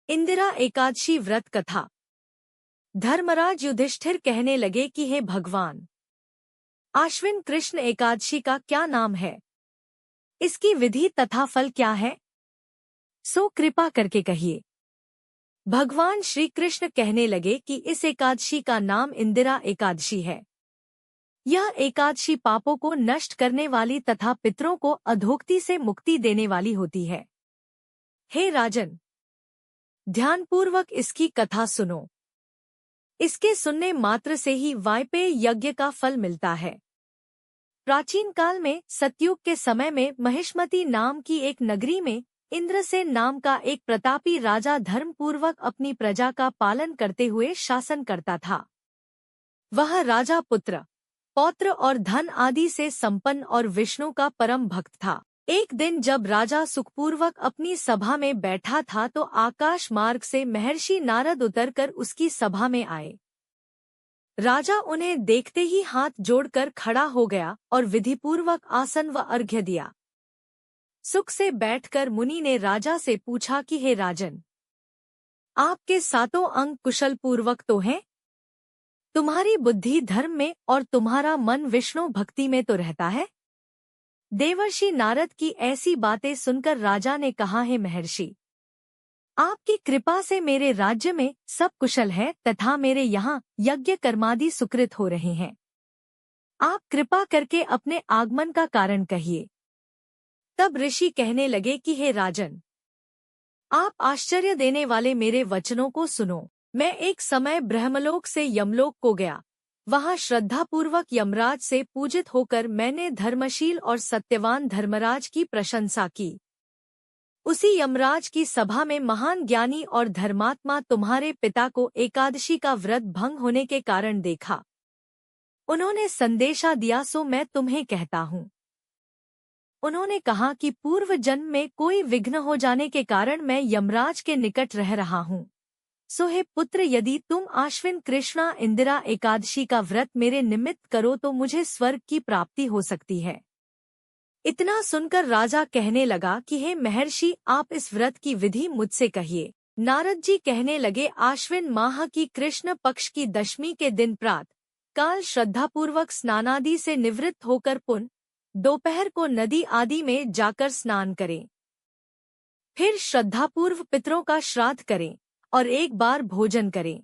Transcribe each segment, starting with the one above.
इंदिरा एकादशी व्रत कथा। धर्मराज युधिष्ठिर कहने लगे कि हे भगवान, आश्विन कृष्ण एकादशी का क्या नाम है, इसकी विधि तथा फल क्या है, सो कृपा करके कहिए। भगवान श्री कृष्ण कहने लगे कि इस एकादशी का नाम इंदिरा एकादशी है। यह एकादशी पापों को नष्ट करने वाली तथा पितरों को अधोगति से मुक्ति देने वाली होती है। हे राजन, ध्यानपूर्वक इसकी कथा सुनो। इसके सुनने मात्र से ही वायपेय यज्ञ का फल मिलता है। प्राचीन काल में सतयुग के समय में महिष्मती नाम की एक नगरी में इंद्रसेन नाम का एक प्रतापी राजा धर्मपूर्वक अपनी प्रजा का पालन करते हुए शासन करता था। वह राजा पुत्र, पौत्र और धन आदि से संपन्न और विष्णु का परम भक्त था। एक दिन जब राजा सुखपूर्वक अपनी सभा में बैठा था तो आकाश मार्ग से महर्षि नारद उतरकर उसकी सभा में आए। राजा उन्हें देखते ही हाथ जोड़कर खड़ा हो गया और विधिपूर्वक आसन व अर्घ्य दिया। सुख से बैठकर मुनि ने राजा से पूछा कि हे राजन, आपके सातों अंग कुशल पूर्वक तो हैं? तुम्हारी बुद्धि धर्म में और तुम्हारा मन विष्णु भक्ति में तो रहता है? देवर्षि नारद की ऐसी बातें सुनकर राजा ने कहा, हे महर्षि, आपकी कृपा से मेरे राज्य में सब कुशल है तथा मेरे यहाँ यज्ञ कर्मादि सुकृत हो रहे हैं। आप कृपा करके अपने आगमन का कारण कहिए। तब ऋषि कहने लगे कि हे राजन, आप आश्चर्य देने वाले मेरे वचनों को सुनो। मैं एक समय ब्रह्मलोक से यमलोक को गया। वहां श्रद्धापूर्वक यमराज से पूजित होकर मैंने धर्मशील और सत्यवान धर्मराज की प्रशंसा की। उसी यमराज की सभा में महान ज्ञानी और धर्मात्मा तुम्हारे पिता को एकादशी का व्रत भंग होने के कारण देखा। उन्होंने संदेशा दिया, सो मैं तुम्हें कहता हूँ। उन्होंने कहा कि पूर्व जन्म में कोई विघ्न हो जाने के कारण मैं यमराज के निकट रह रहा हूँ। सो हे पुत्र, यदि तुम आश्विन कृष्णा इंदिरा एकादशी का व्रत मेरे निमित्त करो तो मुझे स्वर्ग की प्राप्ति हो सकती है। इतना सुनकर राजा कहने लगा कि हे महर्षि, आप इस व्रत की विधि मुझसे कहिए। नारद जी कहने लगे, आश्विन माह की कृष्ण पक्ष की दशमी के दिन प्रात काल श्रद्धापूर्वक स्नानादि से निवृत्त होकर पुन दोपहर को नदी आदि में जाकर स्नान करें। फिर श्रद्धापूर्व पितरों का श्राद्ध करें और एक बार भोजन करें।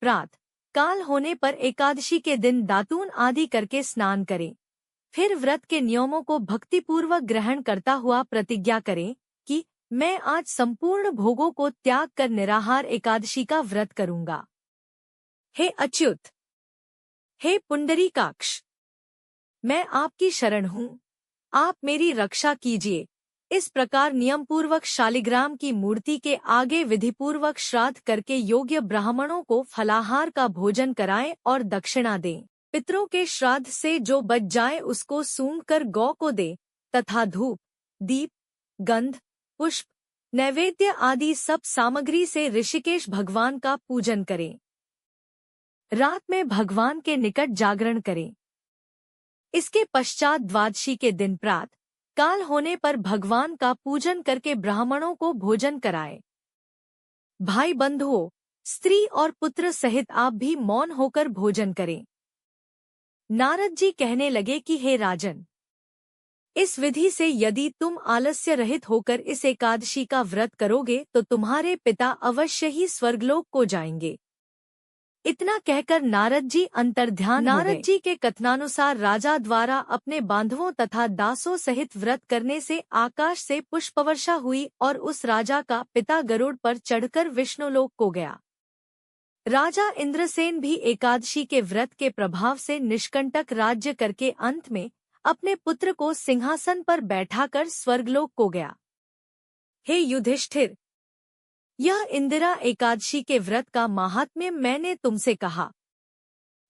प्रात काल होने पर एकादशी के दिन दातून आदि करके स्नान करें। फिर व्रत के नियमों को भक्तिपूर्वक ग्रहण करता हुआ प्रतिज्ञा करें कि मैं आज संपूर्ण भोगों को त्याग कर निराहार एकादशी का व्रत करूंगा। हे अच्युत, हे पुंडरीकाक्ष, मैं आपकी शरण हूँ, आप मेरी रक्षा कीजिए। इस प्रकार नियमपूर्वक शालिग्राम की मूर्ति के आगे विधिपूर्वक श्राद्ध करके योग्य ब्राह्मणों को फलाहार का भोजन कराएं और दक्षिणा दें। पितरों के श्राद्ध से जो बच जाए उसको सूंघ कर गौ को दे तथा धूप, दीप, गंध, पुष्प, नैवेद्य आदि सब सामग्री से ऋषिकेश भगवान का पूजन करें। रात में भगवान के निकट जागरण करें। इसके पश्चात द्वादशी के दिन प्रात काल होने पर भगवान का पूजन करके ब्राह्मणों को भोजन कराए। भाई बंधुओं, स्त्री और पुत्र सहित आप भी मौन होकर भोजन करें। नारद जी कहने लगे कि हे राजन, इस विधि से यदि तुम आलस्य रहित होकर इस एकादशी का व्रत करोगे तो तुम्हारे पिता अवश्य ही स्वर्गलोक को जाएंगे। इतना कहकर नारद जी अंतर्ध्यान हो गए। नारद जी के कथनानुसार राजा द्वारा अपने बांधवों तथा दासों सहित व्रत करने से आकाश से पुष्पवर्षा हुई और उस राजा का पिता गरुड़ पर चढ़कर विष्णुलोक को गया। राजा इंद्रसेन भी एकादशी के व्रत के प्रभाव से निष्कंटक राज्य करके अंत में अपने पुत्र को सिंहासन पर बैठाकर स्वर्गलोक को गया। हे युधिष्ठिर, यह इंदिरा एकादशी के व्रत का माहात्म्य मैंने तुमसे कहा।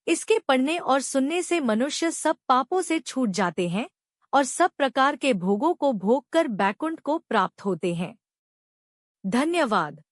इसके पढ़ने और सुनने से मनुष्य सब पापों से छूट जाते हैं और सब प्रकार के भोगों को भोग कर बैकुंठ को प्राप्त होते हैं। धन्यवाद।